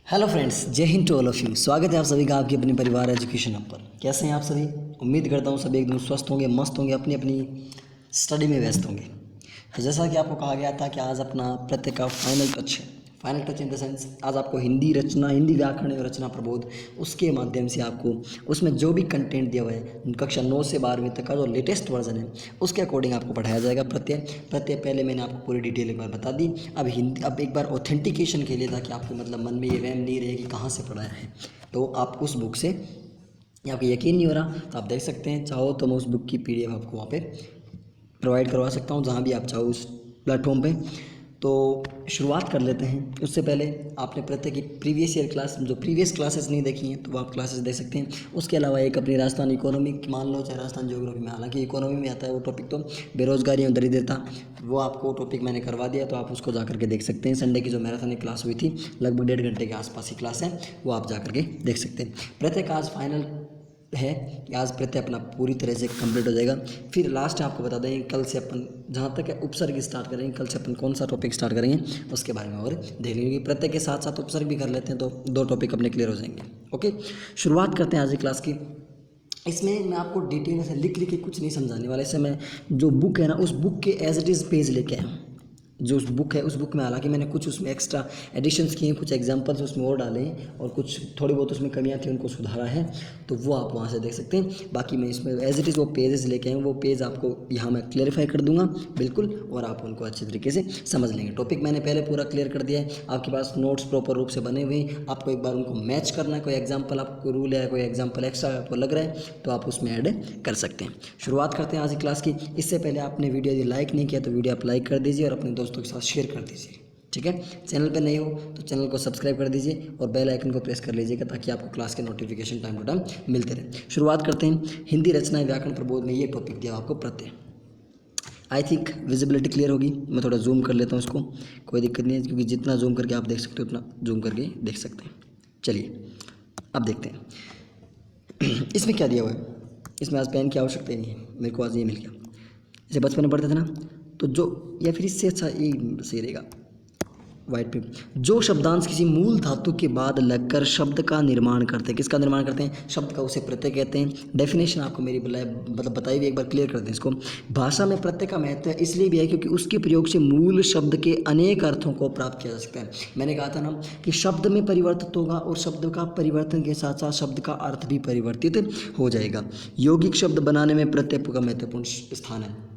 Hello friends, जय हिंद to all of you. स्वागत है आप सभी का आपके अपने परिवार एजुकेशन हब पर। कैसे हैं आप सभी? उम्मीद करता हूँ सभी एकदम स्वस्थ होंगे, मस्त होंगे, अपनी अपनी स्टडी में व्यस्त होंगे। तो जैसा कि आपको कहा गया था कि आज अपना प्रत्येक का फाइनल टच है। Final touch in the sense आज आपको हिंदी रचना, हिंदी व्याकरण एवं रचना प्रबोध, उसके माध्यम से आपको उसमें जो भी कंटेंट दिया हुआ है कक्षा 9 से 12वीं तक का जो लेटेस्ट वर्जन है उसके अकॉर्डिंग आपको पढ़ाया जाएगा। प्रत्यय प्रत्यय पहले मैंने आपको पूरी डिटेल एक बार बता दी। अब एक बार ऑथेंटिकेशन के लिए, ताकि आपके मतलब मन में ये वहम नहीं रहे कि कहाँ से पढ़ाया है, तो आप उस बुक से, आपको यकीन नहीं हो रहा तो आप देख सकते हैं। चाहो तो मैं उस बुक की PDF आपको वहाँ पे प्रोवाइड करवा सकता हूँ, जहाँ भी आप चाहो उस प्लेटफॉर्म पे। तो शुरुआत कर लेते हैं। उससे पहले आपने प्रत्येक की प्रीवियस ईयर क्लास, जो प्रीवियस क्लासेस नहीं देखी हैं तो वो आप क्लासेस देख सकते हैं। उसके अलावा एक अपनी राजस्थान इकोनॉमिक मान लो, चाहे राजस्थान ज्योग्राफी में, हालांकि इकोनॉमी में आता है वो टॉपिक, तो बेरोजगारी और दरिद्रता, वो आपको टॉपिक मैंने करवा दिया, तो आप उसको जा करके देख सकते हैं। संडे की जो मैराथन क्लास हुई थी, लगभग 1.5 घंटे के आसपास की क्लास है, वो आप जा करके देख सकते हैं। प्रत्येक आज फाइनल है कि आज प्रत्यय अपना पूरी तरह से कंप्लीट हो जाएगा। फिर लास्ट आपको बता दें, कल से अपन जहाँ तक है उपसर्ग स्टार्ट करेंगे, कल से अपन कौन सा टॉपिक स्टार्ट करेंगे उसके बारे में और देख लेंगे। प्रत्यय के साथ साथ उपसर्ग भी कर लेते हैं तो 2 टॉपिक अपने क्लियर हो जाएंगे। ओके, शुरुआत करते हैं आज की क्लास की। इसमें मैं आपको डिटेल से लिख के कुछ नहीं समझाने वाला। इससे मैं जो बुक है ना, उस बुक के एज इट इज़ पेज लेके आया हूँ। जो उस बुक है, उस बुक में हालांकि मैंने कुछ उसमें एक्स्ट्रा एडिशंस किए हैं, कुछ एग्जांपल्स उसमें और डाले हैं, और कुछ थोड़ी बहुत उसमें कमियां थी उनको सुधारा है, तो वो आप वहां से देख सकते हैं। बाकी मैं इसमें एज इट इज़ वो पेजेस लेके आए, वो पेज आपको यहाँ मैं क्लेरिफाई कर दूंगा बिल्कुल, और आप उनको अच्छे तरीके से समझ लेंगे। टॉपिक मैंने पहले पूरा क्लियर कर दिया है, आपके पास नोट्स प्रॉपर रूप से बने हुए हैं। आपको एक बार उनको मैच करना है, कोई एग्जाम्पल आपको रूल है, कोई एग्जाम्पल एक्स्ट्रा आपको लग रहा है तो आप उसमें ऐड कर सकते हैं। शुरुआत करते हैं आज की क्लास की। इससे पहले आपने वीडियो यदि लाइक नहीं किया तो वीडियो आप लाइक कर दीजिए और अपने दोस्तों के साथ शेयर कर दीजिए, ठीक है। चैनल पर नए हो तो चैनल को सब्सक्राइब कर दीजिए और बेल आइकन को प्रेस कर लीजिएगा, ताकि आपको क्लास के नोटिफिकेशन टाइम टू टाइम मिलते रहे। शुरुआत करते हैं। हिंदी रचना व्याकरण प्रबोध में ये टॉपिक दिया आपको प्रत्यय। आई थिंक विजिबिलिटी क्लियर होगी। मैं थोड़ा जूम कर लेता हूँ इसको, कोई दिक्कत नहीं है, क्योंकि जितना जूम करके आप देख सकते हो उतना जूम करके देख सकते हैं। चलिए अब देखते हैं इसमें क्या दिया हुआ है। इसमें आज पेन की आवश्यकता ही नहीं है, मेरे को आज ये मिल गया। जैसे बचपन में पढ़ते थे ना, तो जो, या फिर इससे अच्छा ये सही रहेगा, वाइट पे, जो शब्दांश किसी मूल धातु के बाद लगकर शब्द का निर्माण करते हैं। किसका निर्माण करते हैं? शब्द का, उसे प्रत्यय कहते हैं। डेफिनेशन आपको मेरी बताई हुई, एक बार क्लियर कर दें इसको। भाषा में प्रत्यय का महत्व इसलिए भी है क्योंकि उसके प्रयोग से मूल शब्द के अनेक अर्थों को प्राप्त किया जा सकता है। मैंने कहा था ना कि शब्द में परिवर्तित होगा, और शब्द का परिवर्तन के साथ साथ शब्द का अर्थ भी परिवर्तित हो जाएगा। यौगिक शब्द बनाने में प्रत्यय का महत्वपूर्ण स्थान है।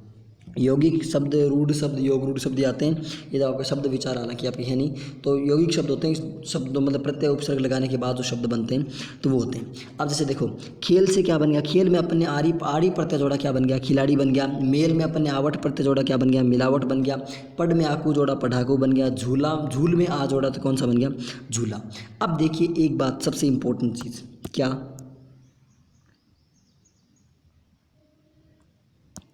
यौगिक शब्द, रूढ़ शब्द, योग रूढ़ शब्द आते हैं, ये आपका शब्द विचार हालांकि आपकी है नहीं, तो यौगिक शब्द होते हैं शब्द, मतलब प्रत्यय उपसर्ग लगाने के बाद जो शब्द बनते हैं तो वो होते हैं। अब जैसे देखो, खेल से क्या बन गया? खेल में अपन ने आड़ी प्रत्यय जोड़ा, क्या बन गया? खिलाड़ी बन गया। मेल में अपन ने आवट प्रत्यय जोड़ा, क्या बन गया? मिलावट बन गया। पढ़ में आकू जोड़ा, पढ़ाकू बन गया। झूला, झूल में आ जोड़ा तो कौन सा बन गया? झूला। अब देखिए एक बात, सबसे इंपॉर्टेंट चीज़ क्या,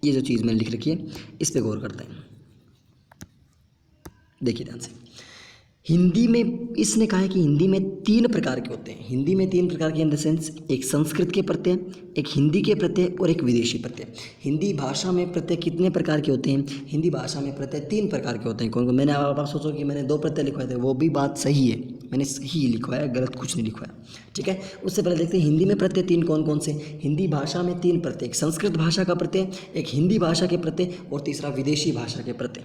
ये जो चीज़ मैंने लिख रखी है इस पे गौर करते हैं। देखिए ध्यान से, हिंदी में इसने कहा है कि हिंदी में 3 प्रकार के होते हैं। हिंदी में 3 प्रकार के इन द सेंस, एक संस्कृत के प्रत्यय, एक हिंदी के प्रत्यय और एक विदेशी प्रत्यय। हिंदी भाषा में प्रत्यय कितने प्रकार के होते हैं? हिंदी भाषा में प्रत्यय 3 प्रकार के होते हैं। कौन कौन? मैंने आप सोचो कि मैंने 2 प्रत्यय लिखवाए थे, वो भी बात सही है, मैंने सही लिखवाया, गलत कुछ नहीं लिखवाया, ठीक है। उससे पहले देखते हैं हिंदी में प्रत्यय 3 कौन कौन से। हिंदी भाषा में 3 प्रत्यय, एक संस्कृत भाषा का प्रत्यय, एक हिंदी भाषा के प्रत्यय और तीसरा विदेशी भाषा के प्रत्यय,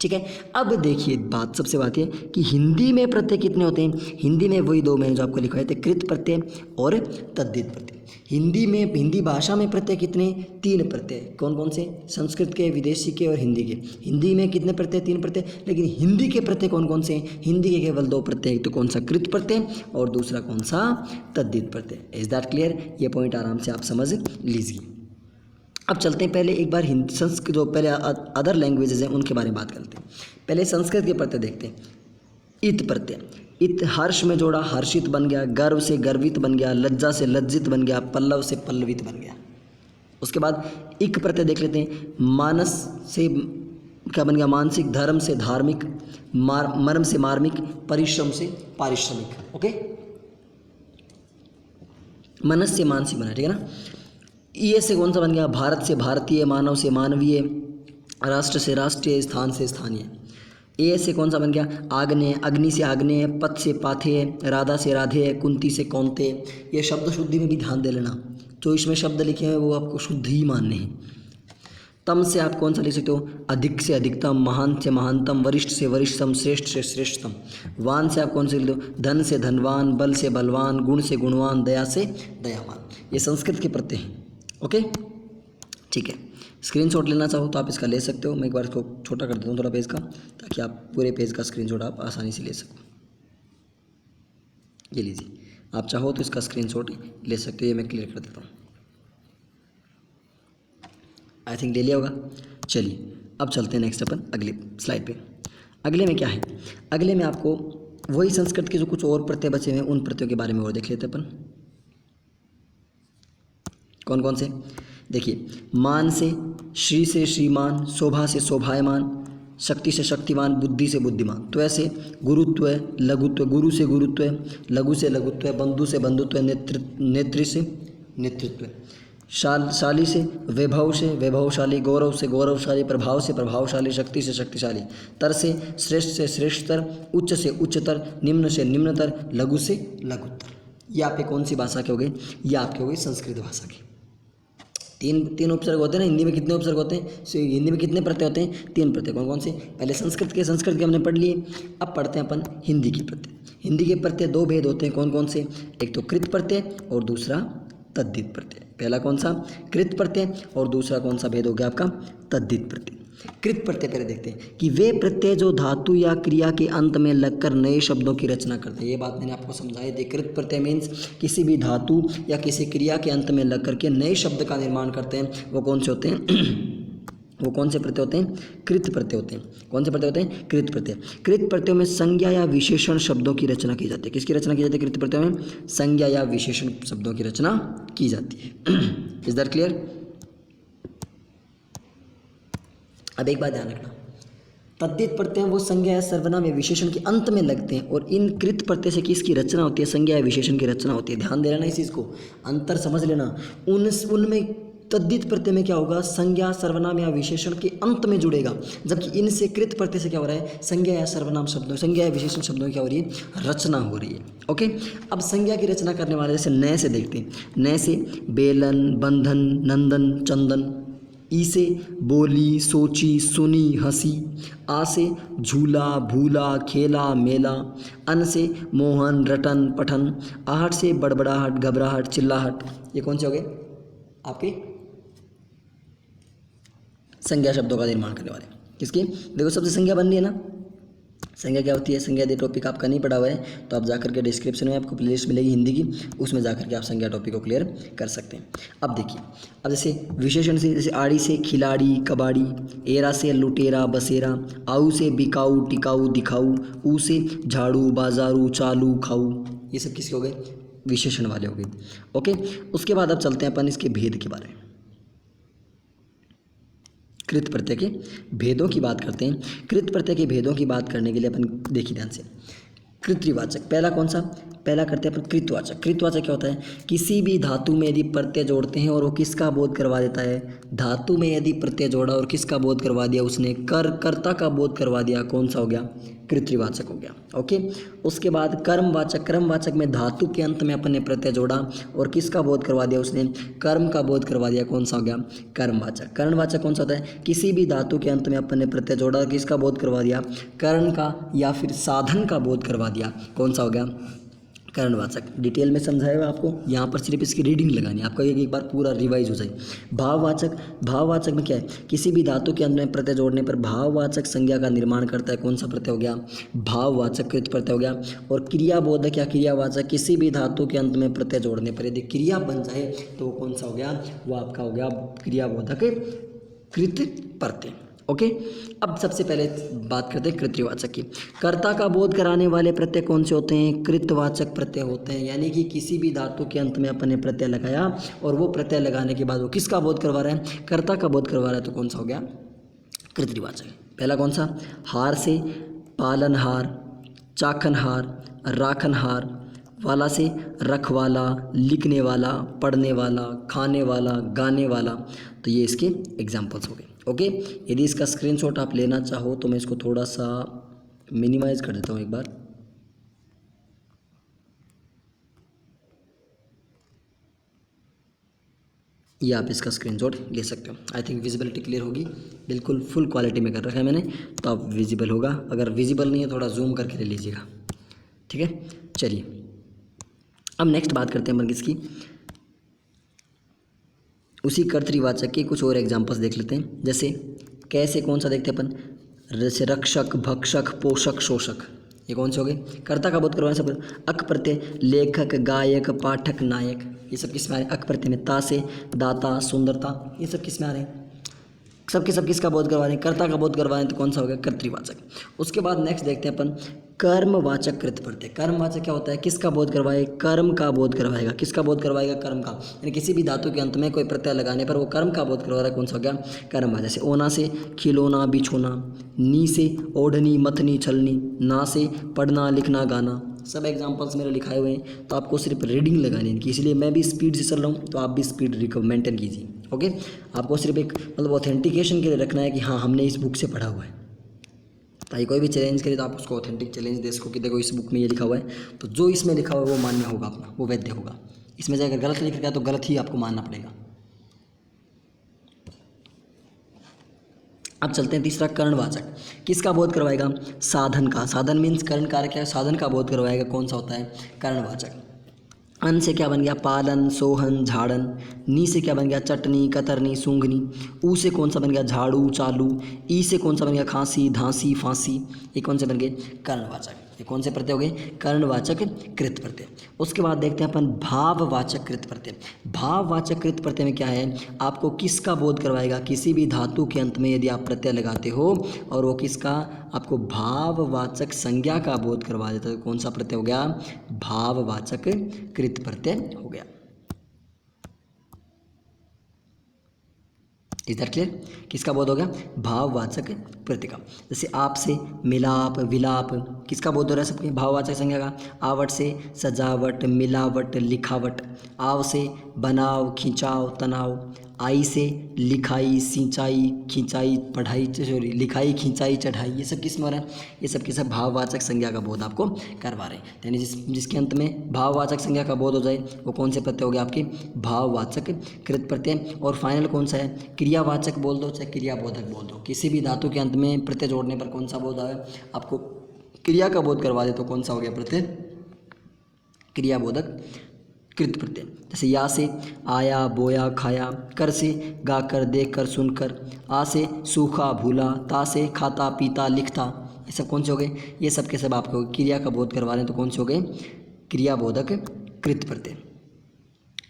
ठीक है। अब देखिए बात, सबसे बात है कि हिंदी में प्रत्यय कितने होते हैं। हिंदी में वही 2 मैंने जो आपको लिखवाए थे, कृत प्रत्यय और तद्धित प्रत्यय। हिंदी में, हिंदी भाषा में प्रत्यय कितने? 3 प्रत्यय। कौन कौन से? संस्कृत के, विदेशी के और हिंदी के। हिंदी में कितने प्रत्यय? 3 प्रत्यय। लेकिन हिंदी के प्रत्यय कौन कौन से? हिंदी के केवल 2 प्रत्यय, तो कौन सा? कृत प्रत्यय और दूसरा कौन सा? तद्धित प्रत्यय। Is that clear? ये पॉइंट आराम से आप समझ लीजिए। अब चलते हैं पहले एक बार हिंदी संस्कृत, जो पहले अदर लैंग्वेजेज हैं उनके बारे में बात करते हैं। पहले संस्कृत के प्रत्यय देखते हैं। इत प्रत्यय, इत हर्ष में जोड़ा, हर्षित बन गया। गर्व से गर्वित बन गया। लज्जा से लज्जित बन गया। पल्लव से पल्लवित बन गया। उसके बाद इक प्रत्यय देख लेते हैं। मानस से क्या बन गया? मानसिक। धर्म से धार्मिक। मर्म से मार्मिक। परिश्रम से पारिश्रमिक। ओके, मनस से मानसिक बना, ठीक है ना। ये से कौन सा बन गया? भारत से भारतीय। मानव से मानवीय। राष्ट्र से राष्ट्रीय। स्थान से स्थानीय। ए से कौन सा बन गया? आग्नेय, अग्नि से आग्नेय, पथ से पाथेय, राधा से राधेय, कुंती से कौनते। ये शब्द शुद्धि में भी ध्यान दे लेना, जो इसमें शब्द लिखे हैं वो आपको शुद्ध ही मानने हैं। तम से आप कौन सा लिख सकते हो? अधिक से अधिकतम, महान से महानतम, वरिष्ठ से वरिष्ठतम, श्रेष्ठ से श्रेष्ठतम। वान से आप कौन से लिख दो? धन से धनवान, बल से बलवान, गुण से गुणवान, दया से दयावान। ये संस्कृत के प्रत्यय हैं। ओके, ठीक है। स्क्रीनशॉट लेना चाहो तो आप इसका ले सकते हो। मैं एक बार इसको छोटा कर देता हूँ थोड़ा पेज का, ताकि आप पूरे पेज का स्क्रीनशॉट आप आसानी से ले सको। ये लीजिए, आप चाहो तो इसका स्क्रीनशॉट ले सकते हो। ये मैं क्लियर कर देता हूँ। आई थिंक ले लिया होगा। चलिए अब चलते हैं नेक्स्ट अपन अगले स्लाइड पे। अगले में क्या है? अगले में आपको वही संस्कृत के जो कुछ और प्रत्यय बचे हुए हैं उन प्रत्ययों के बारे में और देख लेते हैं अपन। कौन कौन से? देखिए, मान से श्री से श्रीमान, शोभा से शोभायमान, शक्ति से शक्तिवान, बुद्धि से बुद्धिमान। तो ऐसे गुरुत्व, लघुत्व, गुरु से गुरुत्व, लघु से लघुत्व, बंधु से बंधुत्व, नेत्री से नेतृत्व, शाली से वैभव से वैभवशाली, गौरव से गौरवशाली, प्रभाव से प्रभावशाली, शक्ति से शक्तिशाली, तर से श्रेष्ठ से श्रेष्ठतर, उच्च से उच्चतर, निम्न से निम्नतर, लघु से लघुत्तर। ये आपके कौन सी भाषा के हो गए? ये आपके हो गए संस्कृत भाषा के। तीन उपसर्ग होते हैं ना। हिंदी में कितने उपसर्ग होते हैं? हिंदी में कितने प्रत्यय होते हैं? 3 प्रत्यय। कौन कौन से? पहले संस्कृत के हमने पढ़ लिए। अब पढ़ते हैं अपन हिंदी के प्रत्यय। हिंदी के प्रत्यय 2 भेद होते हैं। कौन कौन से? एक तो कृत प्रत्यय और दूसरा तद्धित प्रत्यय। पहला कौन सा? कृत प्रत्यय, और दूसरा कौन सा भेद हो गया आपका? तद्धित प्रत्यय। कृत प्रत्यय पहले देखते हैं कि वे प्रत्यय जो धातु या क्रिया के अंत में लगकर नए शब्दों की रचना करते हैं। ये बात मैंने आपको समझाई थी। कृत प्रत्यय मीन्स किसी भी धातु या किसी क्रिया के अंत में लग करके नए शब्द का निर्माण करते हैं। वो कौन से होते हैं? वो कौन से प्रत्यय होते हैं? कृत प्रत्यय होते हैं। कौन से प्रत्यय होते हैं? कृत प्रत्यय। कृत प्रत्ययों में संज्ञा या विशेषण शब्दों की रचना की जाती है। किसकी रचना की जाती है? कृत प्रत्ययों में संज्ञा या विशेषण शब्दों की रचना की जाती है। Is that clear? अब एक बात ध्यान रखना, तद्धित प्रत्यय वो संज्ञा या सर्वनाम या विशेषण के अंत में लगते हैं, और इन कृत प्रत्यय से किसकी रचना होती है? संज्ञा या विशेषण की रचना होती है। ध्यान दे लेना इस चीज़ को, अंतर समझ लेना। उनमें तद्धित प्रत्यय में क्या होगा? संज्ञा, सर्वनाम या विशेषण के अंत में जुड़ेगा, जबकि इनसे कृत प्रत्यय से क्या हो रहा है? संज्ञा या सर्वनाम शब्दों, संज्ञा या विशेषण शब्दों की क्या हो रही है? रचना हो रही है। ओके, अब संज्ञा की रचना करने वाले जैसे नए से देखते हैं। नए से बेलन, बंधन, नंदन, चंदन। ई से बोली, सोची, सुनी, हंसी। आ से झूला, भूला, खेला, मेला। अन से मोहन, रटन, पठन। आहट से बड़बड़ाहट, घबराहट, चिल्लाहट। ये कौन से हो गए आपके? संज्ञा शब्दों का निर्माण करने वाले। किसके? देखो, सबसे संज्ञा बन रही है ना। संज्ञा क्या होती है? संज्ञा यदि टॉपिक आपका नहीं पढ़ा हुआ है तो आप जाकर के डिस्क्रिप्शन में आपको प्लेलिस्ट मिलेगी हिंदी की, उसमें जाकर के आप संज्ञा टॉपिक को क्लियर कर सकते हैं। अब देखिए, अब जैसे विशेषण से, जैसे आड़ी से खिलाड़ी, कबाड़ी। एरा से लुटेरा, बसेरा। आऊ से बिकाऊ, टिकाऊ, दिखाऊ। ऊ से झाड़ू, बाजारू, चालू, खाऊ। ये सब किसके हो गए? विशेषण वाले हो गए। ओके, उसके बाद अब चलते हैं अपन इसके भेद के बारे में। कृत प्रत्यय के भेदों की बात करते हैं। कृत प्रत्यय के भेदों की बात करने के लिए अपन देखिए ध्यान से। कृतवाचक पहला कौन सा? पहला करते हैं अपन कृतवाचक। कृतवाचक क्या होता है? किसी भी धातु में यदि प्रत्यय जोड़ते हैं और वो किसका बोध करवा देता है? धातु में यदि प्रत्यय जोड़ा और किसका बोध करवा दिया? उसने कर्ता का बोध करवा दिया। कौन सा हो गया? कृतवाचक हो गया। ओके, उसके बाद कर्मवाचक। कर्मवाचक में धातु के अंत में अपन ने प्रत्यय जोड़ा और किसका बोध करवा दिया? उसने कर्म का बोध करवा दिया। कौन सा हो गया? कर्मवाचक। कर्णवाचक कौन सा होता है? किसी भी धातु के अंत में अपन ने प्रत्यय जोड़ा और किसका बोध करवा दिया? कर्ण का या फिर साधन का बोध करवा दिया। कौन सा हो गया? कर्णवाचक। डिटेल में समझाया हुआ आपको, यहाँ पर सिर्फ इसकी रीडिंग लगानी है, आपका एक बार पूरा रिवाइज हो जाए। भाववाचक। भाववाचक में क्या है? किसी भी धातु के अंत में प्रत्यय जोड़ने पर भाववाचक संज्ञा का निर्माण करता है। कौन सा प्रत्यय हो गया? भाववाचक कृत प्रत्यय हो गया। और क्रियाबोधक या क्रियावाचक, किसी भी धातु के अंत में प्रत्यय जोड़ने पर यदि क्रिया बन जाए तो वो कौन सा हो गया? वो आपका हो गया क्रियाबोधक कृत प्रत्यय। ओके, अब सबसे पहले बात करते हैं कृतवाचक की। कर्ता का बोध कराने वाले प्रत्यय कौन से होते हैं? कृतवाचक प्रत्यय होते हैं। यानी कि किसी भी धातु के अंत में अपन ने प्रत्यय लगाया और वो प्रत्यय लगाने के बाद वो किसका बोध करवा रहा है? कर्ता का बोध करवा रहा है, तो कौन सा हो गया? कृतवाचक। पहला कौन सा? हार से पालनहार, चाखनहार, राखनहार। वाला से रखवाला, लिखने वाला, पढ़ने वाला, खाने वाला, गाने वाला। तो ये इसके एग्जाम्पल्स हो गए। ओके, यदि इसका स्क्रीनशॉट आप लेना चाहो तो मैं इसको थोड़ा सा मिनिमाइज कर देता हूँ एक बार। ये आप इसका स्क्रीनशॉट ले सकते हो। आई थिंक विजिबिलिटी क्लियर होगी, बिल्कुल फुल क्वालिटी में कर रखा है मैंने, तो आप विजिबल होगा। अगर विजिबल नहीं है थोड़ा जूम करके ले लीजिएगा, ठीक है। चलिए अब नेक्स्ट बात करते हैं अपन किसकी, उसी कर्तृवाचक के कुछ और एग्जांपल्स देख लेते हैं। जैसे कैसे, कौन सा देखते हैं अपन, जैसे रक्षक, भक्षक, पोषक, शोषक, ये कौन से हो गए, कर्ता का बोध करवाने से। अक प्रत्यय लेखक, गायक, पाठक, नायक, ये सब किस में आ रहे हैं, अक प्रत्यय में। ता से दाता, सुंदरता, ये सब किस में आ रहे हैं, सबके सब किसका बोध करवा रहे हैं, कर्ता का बोध करवा रहे हैं, तो कौन सा हो गया, कर्तृवाचक। उसके बाद नेक्स्ट देखते हैं अपन कर्मवाचक कृत प्रत्यय। कर्मवाचक क्या होता है, किसका बोध करवाए, कर्म का बोध करवाएगा, किसका बोध करवाएगा, कर्म का। यानी किसी भी धातु के अंत में कोई प्रत्यय लगाने पर वो कर्म का बोध करवा रहा है, कौन सा हो गया, कर्मवाचक। जैसे ओना से खिलौना, बिछोना, नी से ओढ़नी, मथनी, छलनी, ना से पढ़ना, लिखना, गाना, सब एग्जांपल्स मेरे लिखाए हुए हैं। तो आपको सिर्फ रीडिंग लगानी है इनकी, इसलिए मैं भी स्पीड से चल रहा हूँ, तो आप भी स्पीड मेंटेन कीजिए। ओके, आपको सिर्फ एक मतलब ऑथेंटिकेशन के लिए रखना है कि हाँ हमने इस बुक से पढ़ा हुआ है। ताकि कोई भी चैलेंज करे तो आप उसको ऑथेंटिक चैलेंज दे सको कि देखो इस बुक में ये लिखा हुआ है, तो जो इसमें लिखा हुआ है वो मान्य होगा अपना, वो वैध होगा। इसमें से अगर गलत लिख गया तो गलत ही आपको मानना पड़ेगा। अब चलते हैं तीसरा, कर्णवाचक। किसका बोध करवाएगा, साधन का। साधन मीन्स कर्ण कारक है, साधन का बोध करवाएगा, कौन सा होता है, कर्णवाचक। अन्न से क्या बन गया, पालन, सोहन, झाड़न। नी से क्या बन गया, चटनी, कतरनी, सूंघनी। ऊ से कौन सा बन गया, झाड़ू, चालू। ई से कौन सा बन गया, खांसी, धांसी, फांसी। ये कौन से बन गए, कर्णवाचक। ये कौन से प्रत्यय हो गए, कर्णवाचक कृत प्रत्यय। उसके बाद देखते हैं अपन भाववाचक कृत प्रत्यय। भाववाचक कृत प्रत्यय में क्या है, आपको किसका बोध करवाएगा, किसी भी धातु के अंत में यदि आप प्रत्यय लगाते हो और वो किसका, आपको भाववाचक संज्ञा का बोध करवा देता है, तो कौन सा प्रत्यय हो गया, भाववाचक कृत प्रत्यय हो गया। इधर क्लियर, किसका बोध हो गया, भाववाचक प्रत्यय का। जैसे आप से मिलाप, विलाप, किसका बोध हो रहा है, सबके भाववाचक संज्ञा का। आवट से सजावट, मिलावट, लिखावट। आव से बनाव, खिंचाव, तनाव। आई से लिखाई, सिंचाई, खिंचाई, पढ़ाई, सॉरी लिखाई, खिंचाई, चढ़ाई। ये सब किस में हो रहा है, ये सब किस भाववाचक संज्ञा का बोध आपको करवा रहे हैं। यानी जिसके अंत में भाववाचक संज्ञा का बोध हो जाए वो कौन से प्रत्यय हो गए आपके, भाववाचक कृत प्रत्यय। और फाइनल कौन सा है, क्रियावाचक बोल दो चाहे क्रियाबोधक बोल दो, किसी भी धातु के अंत में प्रत्यय जोड़ने पर कौन सा बोध आए, आपको क्रिया का बोध करवा दे तो कौन सा हो गया प्रत्यय, क्रियाबोधक कृत प्रत्यय। जैसे या से आया, बोया, खाया। कर से गाकर, देखकर, सुनकर। आ से सूखा, भूला। ता से खाता, पीता, लिखता। ये सब कौन से हो गए, ये सब के सब आपको क्रिया का बोध करवा रहे हैं, तो कौन से हो गए, क्रियाबोधक कृत प्रत्यय।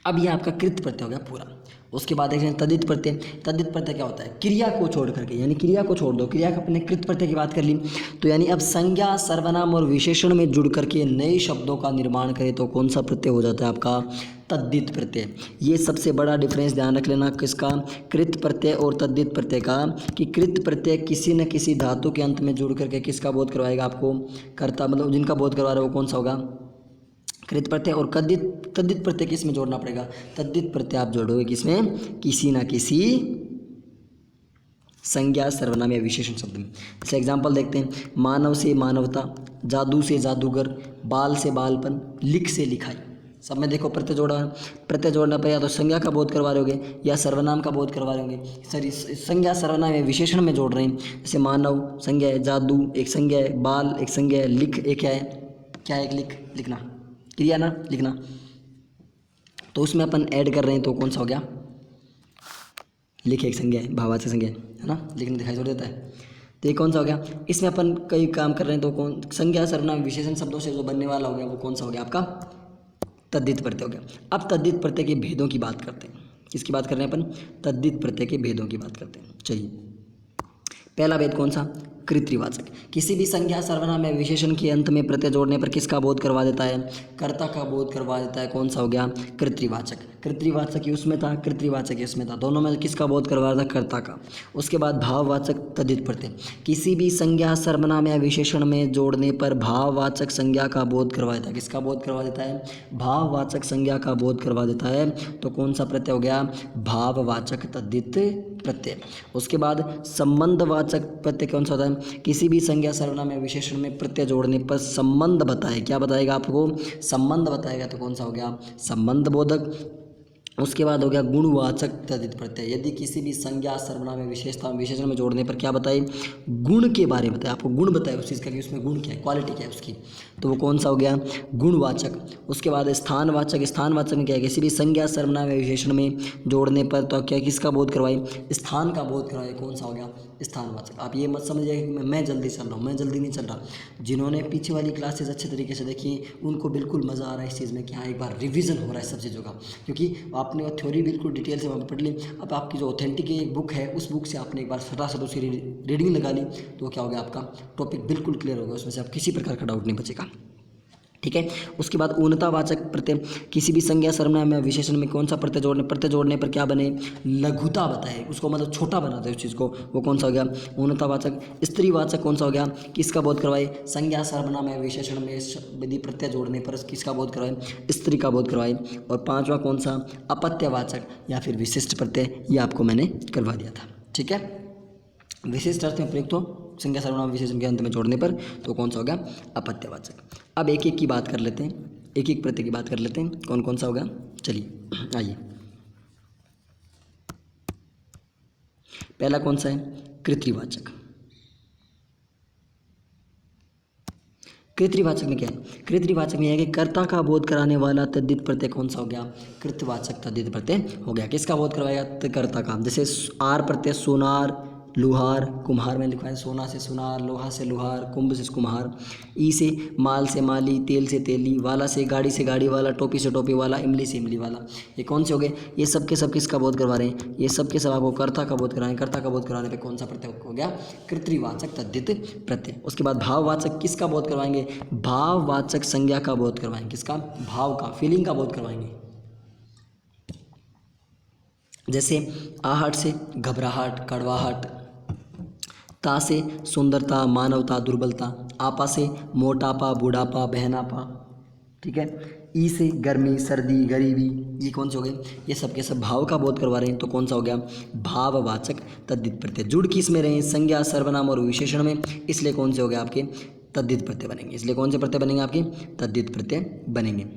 अब ये आपका कृत प्रत्यय हो गया पूरा। उसके बाद देखें तद्धित प्रत्यय। तद्धित प्रत्यय क्या होता है, क्रिया को छोड़ करके, यानी क्रिया को छोड़ दो, क्रिया का अपने कृत प्रत्यय की बात कर ली, तो यानी अब संज्ञा, सर्वनाम और विशेषण में जुड़ करके नए शब्दों का निर्माण करे तो कौन सा प्रत्यय हो जाता है आपका, तद्धित प्रत्यय। ये सबसे बड़ा डिफरेंस ध्यान रख लेना किसका, कृत प्रत्यय और तद्धित प्रत्यय का, कि कृत प्रत्यय किसी न किसी धातु के अंत में जुड़ करके किसका बोध करवाएगा आपको, कर्ता, मतलब जिनका बोध करवा रहा है वो कौन सा होगा, कृत प्रत्यय। और तद्धित प्रत्यय किसमें जोड़ना पड़ेगा, तद्धित प्रत्यय आप जोड़ोगे किसमें, किसी ना किसी संज्ञा, सर्वनाम या विशेषण शब्द में। जैसे एग्जांपल देखते हैं, मानव से मानवता, जादू से जादूगर, बाल से बालपन, लिख से लिखाई। सब में देखो प्रत्यय जोड़ा, प्रत्यय जोड़ना पर या तो संज्ञा का बोध करवा रहे होंगे या सर्वनाम का बोध करवा रहे होंगे। सॉरी, संज्ञा, सर्वनाम या विशेषण में जोड़ रहे हैं। जैसे मानव संज्ञा है, जादू एक संज्ञा है, बाल एक संज्ञा है, लिख एक क्या है, क्या है, एक लिखना, क्रिया ना, लिखना। तो उसमें अपन ऐड कर रहे हैं तो कौन सा हो गया, लिख एक संज्ञा है, भाववाचक संज्ञा है ना, लिखना दिखाई जोड़ देता है, तो ये कौन सा हो गया। इसमें अपन कई काम कर रहे हैं तो कौन, संज्ञा, सर्वनाम, विशेषण शब्दों से जो बनने वाला हो गया वो कौन सा हो गया आपका, तद्धित प्रत्यय हो गया। अब तद्धित प्रत्यय के भेदों की बात करते हैं। किसकी बात कर रहे हैं अपन, तद्धित प्रत्यय के भेदों की बात करते हैं। चलिए, पहला भेद कौन सा, कृत्रिवाचक। किसी भी संज्ञा, सर्वनाम या विशेषण के अंत में प्रत्यय जोड़ने पर किसका बोध करवा देता है, कर्ता का बोध करवा देता है, कौन सा हो गया, कृत्रिवाचक। कृत्रिवाचक ही उसमें था, कृत्रिवाचक ही उसमें था, दोनों में किसका बोध करवा रहा था, कर्ता का। उसके बाद भाववाचक तद्धित प्रत्यय। किसी भी संज्ञा, सर्वनाम या विशेषण में जोड़ने पर भाववाचक संज्ञा का बोध करवा देता है, किसका बोध करवा देता है, भाववाचक संज्ञा का बोध करवा देता है, तो कौन सा प्रत्यय हो गया, भाववाचक तद्धित प्रत्यय। उसके बाद संबंधवाचक प्रत्यय कौन सा होता है? किसी भी संज्ञा सर्वनाम या विशेषण में प्रत्यय जोड़ने पर संबंध बताए, क्या बताएगा आपको? संबंध बताएगा, तो कौन सा हो गया? संबंध बोधक। उसके बाद हो गया गुणवाचक तद्धित प्रत्यय। यदि किसी भी संज्ञा सर्वनाम या विशेषता विशेषण में जोड़ने पर क्या बताए? गुण के बारे में बताए, आपको गुण बताए उस चीज़ का कि उसमें गुण क्या है, क्वालिटी क्या है उसकी, तो वो कौन सा हो गया? गुणवाचक। उसके बाद स्थानवाचक। स्थानवाचक में क्या है? किसी भी संज्ञा सर्वनाम या विशेषण में जोड़ने पर तो क्या किसका बोध करवाए? स्थान का बोध करवाए, कौन सा हो गया? स्थानवाचक। आप ये मत समझिए कि मैं जल्दी चल रहा हूँ, मैं जल्दी नहीं चल रहा। जिन्होंने पीछे वाली क्लासेज अच्छे तरीके से देखी उनको बिल्कुल मज़ा आ रहा है इस चीज़ में कि हाँ एक बार रिवीजन हो रहा है सब चीज़ों का, क्योंकि आपने वो थ्योरी बिल्कुल डिटेल से वहाँ पढ़ ली। अब आपकी जो ऑथेंटिक एक बुक है उस बुक से आपने एक बार फटाफट उसकी रीडिंग लगा ली तो क्या हो गया? आपका टॉपिक बिल्कुल क्लियर हो गया, उसमें से आप किसी प्रकार का डाउट नहीं बचेगा। ठीक है। उसके बाद ऊनतावाचक प्रत्यय। किसी भी संज्ञा सर्वनाम या विशेषण में कौन सा प्रत्यय जोड़ने पर क्या बने? लघुता बताए, उसको मतलब छोटा बनाते हैं उस चीज़ को, वो कौन सा हो गया? ऊनतावाचक। स्त्रीवाचक कौन सा हो गया? किसका बोध करवाए? संज्ञा सर्वनाम या विशेषण में यदि प्रत्यय जोड़ने पर किसका बोध करवाए? स्त्री का बोध करवाए। और पांचवा कौन सा? अपत्यवाचक या फिर विशिष्ट प्रत्यय, ये आपको मैंने करवा दिया था। ठीक है। विशिष्ट अर्थ में प्रयुक्त हो संज्ञा सर्वनाम विशेषण के अंत में जोड़ने पर तो कौन सा हो गया? अपत्यवाचक। अब एक एक की बात कर लेते हैं, एक एक प्रत्यय की बात कर लेते हैं, कौन कौन सा होगा? चलिए आइए। पहला कौन सा है? कृत्रिवाचक। कृत्रिवाचक में क्या है? कृत्रिवाचक में है कि कर्ता का बोध कराने वाला तद्धित प्रत्यय कौन सा हो गया? कृतवाचक तद्धित प्रत्यय हो गया। किसका बोध करवाएगा? कर्ता का। जैसे आर प्रत्यय सोनार, लुहार, कुम्हार में लिखा है सोना से सुनार, लोहा से लुहार, कुंभ से कुम्हार। ई से माल से माली, तेल से तेली, वाला से गाड़ी वाला, टोपी से टोपी वाला, इमली से इमली वाला। ये कौन से हो गए? ये सब के सब किसका बोध करवा रहे हैं? ये सब के सब आपको कर्ता का बोध कराएं। कर्ता का बोध कराने पे कौन सा प्रत्यय हो गया? कृत्रिवाचक तद्धित प्रत्यय। उसके बाद भाववाचक किसका बोध करवाएंगे? भाववाचक संज्ञा का बोध करवाएंगे। किसका? भाव का, फीलिंग का बोध करवाएंगे। जैसे आहट से घबराहट, कड़वाहट। ता से सुंदरता, मानवता, दुर्बलता। आपा से मोटापा, बुढ़ापा, बहनापा। ठीक है। ई से गर्मी, सर्दी, गरीबी। ये कौन से हो गए? ये सब के सब भाव का बोध करवा रहे हैं, तो कौन सा हो गया? भाववाचक तद्धित प्रत्यय। जुड़ किस में रहे? संज्ञा सर्वनाम और विशेषण में, इसलिए कौन से हो गए आपके? तद्धित प्रत्यय बनेंगे। इसलिए कौन से प्रत्यय बनेंगे आपके? तद्धित प्रत्यय बनेंगे।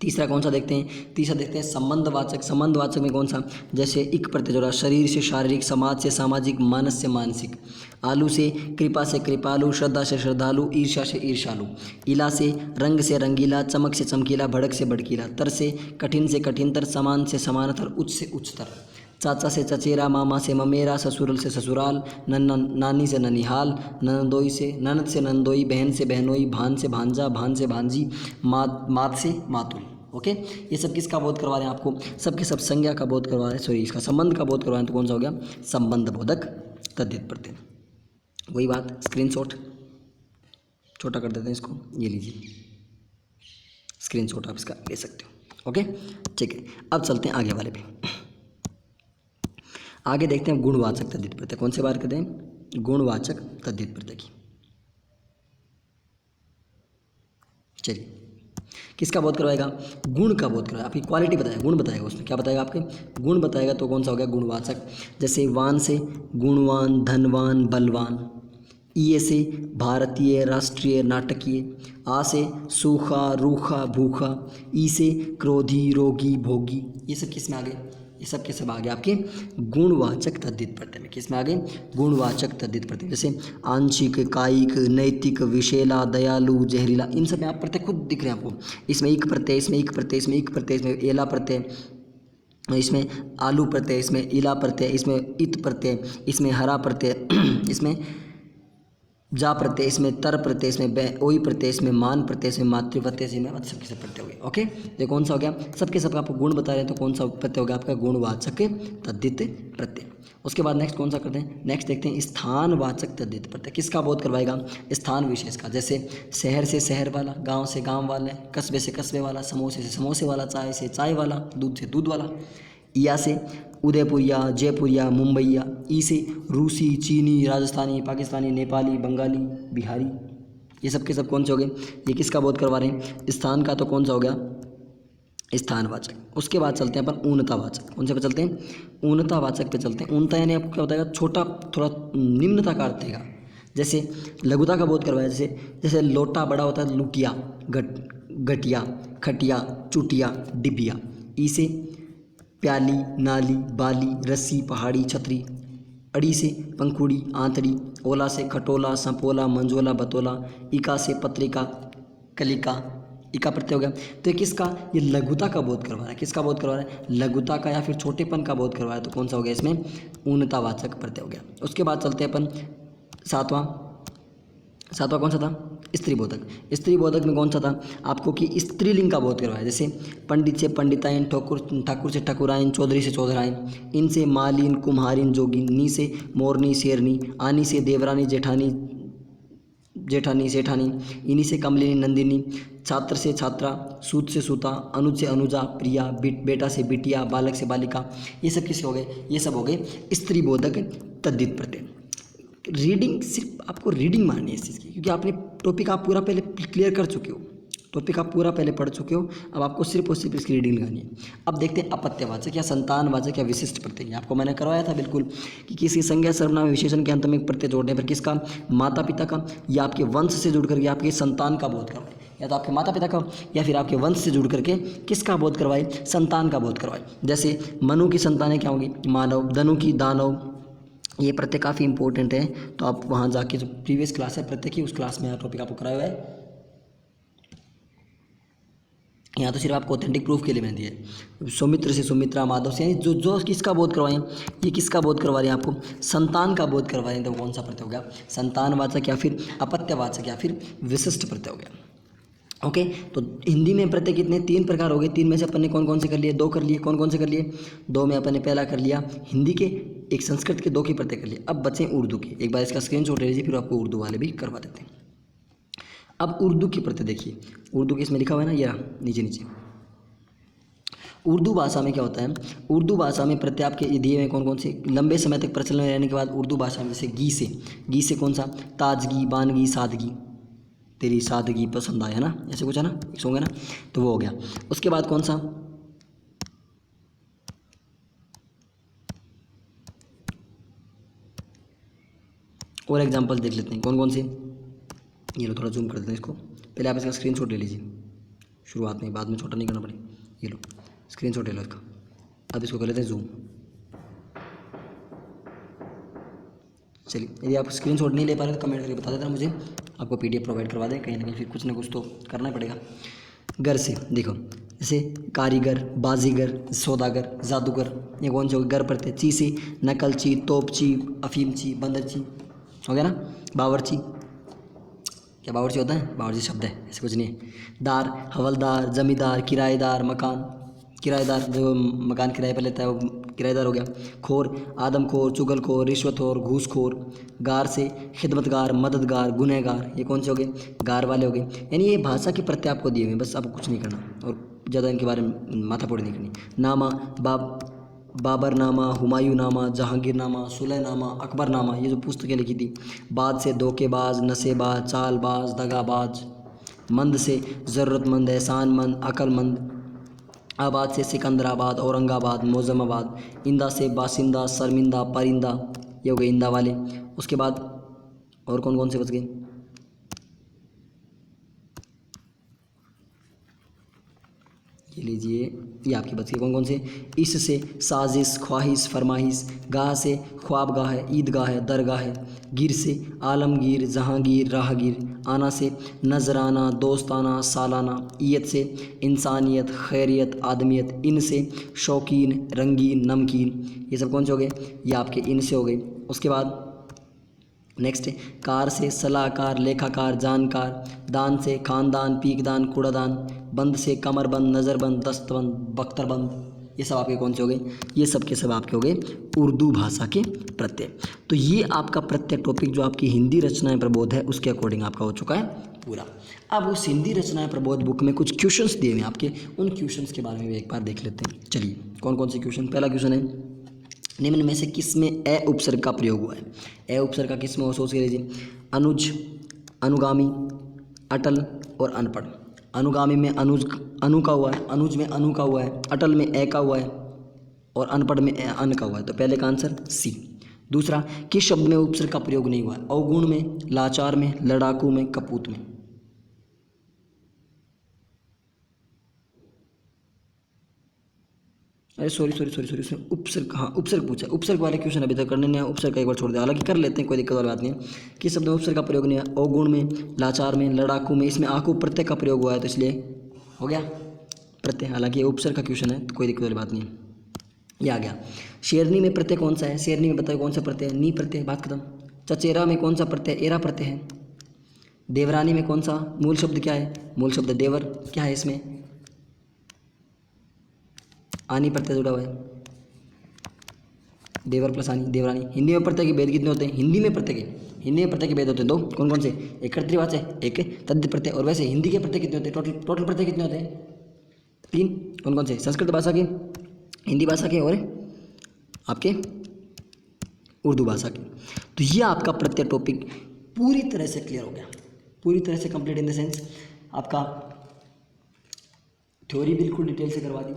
तीसरा कौन सा देखते हैं? तीसरा देखते हैं संबंधवाचक। संबंधवाचक में कौन सा? जैसे इक प्रत्यय जोड़ा, शरीर से शारीरिक, समाज से सामाजिक, मानस से मानसिक। आलू से कृपा से कृपालु, श्रद्धा से श्रद्धालु, ईर्ष्या से ईर्ष्यालु। इला से रंग से रंगीला, चमक से चमकीला, भड़क से भड़कीला। तर से कठिनतर, समान से समानतर, उच्च से उच्चतर। चाचा से चचेरा, मामा से ममेरा, ससुरल से ससुराल, नानी से ननिहाल, ननदोई से ननद से नंदोई, बहन से बहनोई, भान से भांजा, भान से भांजी, मात से मातुल। ओके। ये सब किसका बोध करवा रहे हैं आपको? सबके सब संज्ञा का बोध करवा रहे हैं, सॉरी इसका संबंध का बोध करवा रहे हैं, तो कौन सा हो गया? संबंध बोधक तद्धित प्रत्यय। वही बात, स्क्रीनशॉट छोटा कर देते हैं इसको, ये लीजिए स्क्रीनशॉट आप इसका ले सकते हो। ओके ठीक है। अब चलते हैं आगे वाले पे। आगे देखते हैं गुणवाचक तद्धित प्रत्यय। कौन से बात करते हैं? गुणवाचक तद्धित प्रत्यय की। चलिए, किसका बोध करवाएगा? गुण का बोध करवाएगा, आपकी क्वालिटी बताएगा, गुण बताएगा। उसमें क्या बताएगा? आपके गुण बताएगा, तो कौन सा हो गया? गुणवाचक। जैसे वान से गुणवान, धनवान, बलवान। ई से भारतीय, राष्ट्रीय, नाटकीय। आ से सूखा, रूखा, भूखा। ई से क्रोधी, रोगी, भोगी। ये सब किस में आ गए? ये सब के सब आ गए आपके गुणवाचक तद्धित प्रत्यय में। किस में आ गए? गुणवाचक तद्धित प्रत्यय। जैसे आंशिक, कायिक, नैतिक, विषैला, दयालु, जहरीला, इन सब में आप प्रत्यय खुद दिख रहे हैं आपको। इसमें एक प्रत्यय, इसमें एक प्रत्यय, इसमें एक प्रत्यय, इसमें एला प्रत्यय, इसमें आलू प्रत्यय, इसमें इला प्रत्यय, इसमें इत प्रत्यय, इसमें हरा प्रत्यय, इसमें जा प्रत्यय, इसमें तर प्रत्यय, इसमें ओई प्रत्यय, इसमें मान प्रत्यय, इसमें मातृ प्रत्यय, इसमें सबके सब प्रत्यय हो गए। ओके, ये कौन सा हो गया? सबके सब आपको गुण बता रहे हैं, तो कौन सा प्रत्यय हो गया आपका? गुणवाचक तद्धित प्रत्यय। उसके बाद नेक्स्ट कौन सा करते हैं? नेक्स्ट देखते हैं स्थानवाचक तद्धित प्रत्यय। किसका बोध करवाएगा? स्थान विशेष का। जैसे शहर से शहर वाला, गाँव से गाँव वाले, कस्बे से कस्बे वाला, समोसे से समोसे वाला, चाय से चाय वाला, दूध से दूध वाला। या से उदयपुरिया, जयपुरिया, मुंबईया। ई से रूसी, चीनी, राजस्थानी, पाकिस्तानी, नेपाली, बंगाली, बिहारी। ये सब के सब कौन से हो गए? ये किसका बोध करवा रहे हैं? स्थान का, तो कौन सा हो गया? स्थानवाचक। उसके बाद चलते हैं अपन ऊनतावाचक। कौन से पे चलते हैं? ऊनतावाचक पे चलते हैं। ऊनता यानी आपको क्या होता है? छोटा, थोड़ा निम्नता का अर्थ देगा। जैसे लघुता का बोध करवाया, जैसे जैसे लोटा बड़ा होता है लुटिया, घटिया, खटिया, चुटिया, डिबिया। ई से प्याली, नाली, बाली, रस्सी, पहाड़ी, छतरी। अड़ी से पंखुड़ी, आंतड़ी। ओला से खटोला, संपोला, मंजोला, बतोला। इका से पत्रिका, कलिका। इका प्रत्यय हो गया। तो ये किसका? ये लघुता का बोध करवा रहा है। किसका बोध करवा रहा है? लघुता का या फिर छोटेपन का बोध करवा रहा है। तो कौन सा हो गया इसमें? ऊनतावाचक प्रत्यय हो गया। उसके बाद चलते हैं अपन सातवां कौन सा था? स्त्रीबोधक। स्त्रीबोधक में कौन सा था आपको? कि स्त्रीलिंग का बोध करवाया। जैसे पंडित से पंडिताइन, ठाकुर से ठकुराइन, चौधरी से चौधराइन। इन से मालिन, कुम्हारिन, जोगिन। नी से मोरनी, शेरनी। आनी से देवरानी, जेठानी, सेठानी। इन्हीं से कमलिनी, नंदिनी। छात्र से छात्रा, सूत से सूता, अनुज से अनुजा, प्रिया, बेटा से बिटिया, बालक से बालिका। ये सब किसके हो गए? ये सब हो गए स्त्रीबोधक तद्धित प्रत्यय। रीडिंग, सिर्फ आपको रीडिंग मारनी है इस चीज़ की, क्योंकि आपने टॉपिक आप पूरा पहले क्लियर कर चुके हो, टॉपिक आप पूरा पहले पढ़ चुके हो। अब आपको सिर्फ और सिर्फ इसकी रीडिंग लगानी है। अब देखते हैं अपत्यवाचक या संतानवाचक या विशिष्ट प्रत्यय। आपको मैंने करवाया था बिल्कुल कि किसी संज्ञा, सर्वनाम, विशेषण के अंत में एक प्रत्यय जोड़ने पर किसका? माता पिता का या आपके वंश से जुड़ करके आपके संतान का बोध करवाए, या तो आपके माता पिता का या फिर आपके वंश से जुड़ करके किसका बोध करवाए? संतान का बोध करवाए। जैसे मनु की संतानें क्या होंगी? मानव। धनु की दानव। ये प्रत्यय काफ़ी इंपॉर्टेंट है, तो आप वहाँ जाके जो प्रीवियस क्लास है प्रत्यय की, उस क्लास में टॉपिक आपको कराया हुआ है। यहाँ तो सिर्फ आपको ऑथेंटिक प्रूफ के लिए मैंने दिया है। सौमित्र से सुमित्रा, माधव से, जो जो किसका बोध करवाएं? ये किसका बोध करवा रहे हैं आपको? संतान का बोध करवा रहे हैं। तो कौन सा प्रत्यय हो गया? संतानवाचक या फिर अपत्यवाचक या फिर विशिष्ट प्रत्यय हो गया। ओके, तो हिंदी में प्रत्यय कितने? 3 प्रकार हो गए। 3 में से अपन ने कौन कौन से कर लिए? 2 कर लिए। कौन कौन से कर लिए? 2 में अपन ने पहला कर लिया हिंदी के, एक संस्कृत के, 2 के प्रत्यय कर लिए। अब बचे उर्दू के। एक बार इसका स्क्रीनशॉट ले लीजिए, फिर आपको उर्दू वाले भी करवा देते हैं। अब उर्दू की प्रत्यय देखिए। उर्दू के इसमें लिखा हुआ है ना, ये नीचे। उर्दू भाषा में क्या होता है? उर्दू भाषा में प्रत्यय आपके दिए हुए कौन कौन से? लंबे समय तक प्रचलन में रहने के बाद उर्दू भाषा में जैसे घी से कौन सा? ताजगी, बानगी, सादगी। तेरी सादगी पसंद आया ना, ऐसे कुछ है ना, सॉन्ग है ना, तो वो हो गया। उसके बाद कौन सा? और एग्जांपल देख लेते हैं कौन कौन से। ये लो, थोड़ा जूम कर देते हैं इसको। पहले आप इसका स्क्रीनशॉट ले लीजिए शुरुआत में, बाद में छोटा नहीं करना पड़े। ये लो स्क्रीनशॉट ले लो इसका। अब इसको कर लेते हैं जूम। चलिए, यदि आप स्क्रीनशॉट नहीं ले पा रहे तो कमेंट करके बता देना मुझे, आपको पीडीएफ प्रोवाइड करवा दें। कहीं ना कहीं फिर कुछ ना कुछ तो करना पड़ेगा। घर से देखो, जैसे कारीगर, बाजीगर, सौदागर, जादूगर। ये कौन से हो गए? घर प्रत्यय। ची से नकलची, तोपची, अफीमची, बंदरची हो गया ना। बावर्ची, क्या बावर्ची होता है? बावर्ची शब्द है, ऐसे कुछ नहीं है। दार, हवलदार, जमींदार, किराएदार, मकान, किराएदार जो मकान किराए पर लेता है वो किराएदार हो गया। खोर, आदमखोर, चुगलखोर, रिश्वतखोर, घूसखोर। गार से खिदमतगार, मददगार, गुनहगार। ये कौन से हो गए? गार वाले हो गए। यानी ये भाषा के प्रत्यय आपको दिए हुए हैं, बस आपको कुछ नहीं करना और ज़्यादा इनके बारे में माथापौड़ी नहीं करनी। नामा, बाबरनामा, हुमायूंनामा, जहांगीरनामा, सुलहनामा, अकबरनामा, ये जो पुस्तकें लिखी थी। बाद से धोखेबाज, नशेबाज, चालबाज, दगाबाज। मंद से ज़रूरतमंद, एहसानमंद, अक्लमंद। आबाद से सिकंदराबाद, औरंगाबाद, मौजमाबाद। इंदा से बासिंदा, शर्मिंदा, परिंदा। ये हो गए इंदा वाले। उसके बाद और कौन कौन से बच गए? ये लीजिए, ये आपके बच गए कौन कौन से? इस से साजिश, ख्वाहिश, फरमाइश। गाह से ख्वाबगाह है, ईदगाह है, दरगाह है। गिर से आलमगीर, जहांगीर, राहगीर। आना से नजराना, दोस्ताना, सालाना। ईयत से इंसानियत, खैरियत, आदमियत। इन से शौकीन, रंगीन, नमकीन। ये सब कौन से हो गए? ये आपके इन से हो गए। उसके बाद नेक्स्ट, कार से सलाहकार, लेखाकार, जानकार। दान से खानदान, पीकदान, कूड़ादान। बंद से कमरबंद, नज़रबंद, दस्तबंद, बख्तरबंद। ये सब आपके कौन से हो गए? ये सब के सब आपके हो गए उर्दू भाषा के प्रत्यय। तो ये आपका प्रत्यय टॉपिक जो आपकी हिंदी रचनाएं प्रबोध है उसके अकॉर्डिंग आपका हो चुका है पूरा। अब उस हिंदी रचनाएं प्रबोध बुक में कुछ क्वेश्चंस दिए हुए हैं आपके, उन क्वेश्चंस के बारे में भी एक बार देख लेते हैं। चलिए, कौन कौन से क्वेश्चन? पहला क्वेश्चन है, निम्न में से किस में ए उपसर्ग का प्रयोग हुआ है? ए उपसर्ग का किस में हो? सोच के लीजिए। अनुज, अनुगामी, अटल और अनपढ़। अनुगामी में अनुज अनु का हुआ है, अनुज में अनु का हुआ है, अटल में ए का हुआ है और अनपढ़ में अन का हुआ है। तो पहले का आंसर सी। दूसरा, किस शब्द में उपसर्ग का प्रयोग नहीं हुआ है? अवगुण में, लाचार में, लड़ाकू में, कपूत में। अरे सॉरी उपसर्ग, हाँ उपसर्ग पूछा। उपसर्ग वाले क्वेश्चन अभी तक करने नहीं है, उपसर्ग का एक बार छोड़ दिया, हालांकि कर लेते हैं, कोई दिक्कत वाली बात नहीं है। किस शब्द में उपसर्ग का प्रयोग नहीं है? अवगुण में, लाचार में, लड़ाकू में। इसमें आकू प्रत्यय का प्रयोग हुआ है तो इसलिए हो गया प्रत्यय, हालांकि ये उपसर्ग का क्वेश्चन है तो कोई दिक्कत वाली बात नहीं है, ये आ गया। शेरनी में प्रत्यय कौन सा है? शेरनी में बताओ कौन सा प्रत्यय है? नी प्रत्यय, बात खत्म। चचेरा में कौन सा प्रत्यय? एरा प्रत्यय है। देवरानी में कौन सा मूल शब्द क्या है? मूल शब्द देवर। क्या है इसमें? आनी प्रत्यय जुड़ा हुआ है, देवर प्लस आनी, देवरानी। हिंदी में प्रत्यय के भेद कितने होते हैं? हिंदी में प्रत्यय के भेद होते हैं दो। कौन कौन से? एक कर्तृवाचक, एक तद्धित प्रत्यय। और वैसे हिंदी के प्रत्यय कितने होते हैं? टोटल प्रत्यय कितने होते हैं? 3। कौन कौन से? संस्कृत भाषा के, हिंदी भाषा के और आपके उर्दू भाषा के। तो ये आपका प्रत्यय टॉपिक पूरी तरह से क्लियर हो गया, पूरी तरह से कंप्लीट इन द सेंस आपका थ्योरी बिल्कुल डिटेल से करवा दी।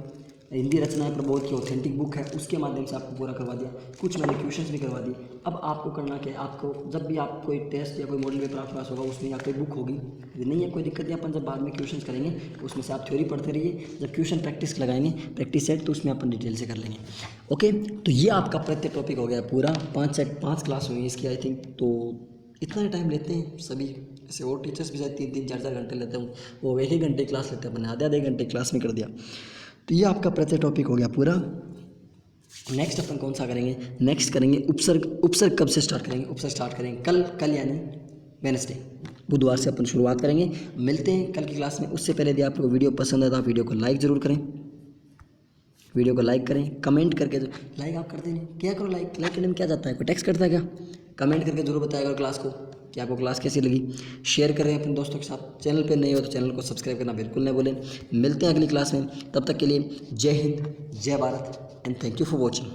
हिंदी रचनाएं प्रबोध की ऑथेंटिक बुक है, उसके माध्यम से आपको पूरा करवा दिया। कुछ मैंने क्वेश्चंस भी करवा दिए। अब आपको करना क्या है? आपको जब भी आप कोई टेस्ट या कोई मॉडल पेपर आपके पास होगा उसमें या कोई बुक होगी, यदि नहीं है कोई दिक्कत नहीं, अपन जब बाद में क्वेश्चंस करेंगे उसमें से आप थ्योरी पढ़ते रहिए। जब क्वेश्चन प्रैक्टिस लगाएंगे, प्रैक्टिस सेट, तो उसमें अपन डिटेल से कर लेंगे। ओके, तो ये आपका प्रत्येक टॉपिक हो गया पूरा। 5 क्लास हुई इसकी आई थिंक। तो इतना ही टाइम लेते हैं सभी, ऐसे और टीचर्स भी शायद 3-3, 4-4 घंटे लेते हैं, वो 1 घंटे क्लास लेते हैं, अपने आधे घंटे क्लास में कर दिया। तो ये आपका प्रत्येक टॉपिक हो गया पूरा। नेक्स्ट अपन कौन सा करेंगे? नेक्स्ट करेंगे उपसर्ग। उपसर्ग कब से स्टार्ट करेंगे? उपसर्ग स्टार्ट करेंगे कल यानी वेडनेसडे, बुधवार से अपन शुरुआत करेंगे। मिलते हैं कल की क्लास में। उससे पहले यदि आपको वीडियो पसंद है तो आप वीडियो को लाइक ज़रूर करें, वीडियो को लाइक करें, कमेंट करके। लाइक आप करते नहीं, क्या करो? लाइक करने में क्या जाता है? कोई टेक्स्ट करता है क्या? कमेंट करके जरूर बताया करो क्लास को कि आपको क्लास कैसी लगी। शेयर करें अपने दोस्तों के साथ। चैनल पे नए हो तो चैनल को सब्सक्राइब करना बिल्कुल न भूलें। मिलते हैं अगली क्लास में, तब तक के लिए जय हिंद, जय Bharat and thank you for watching.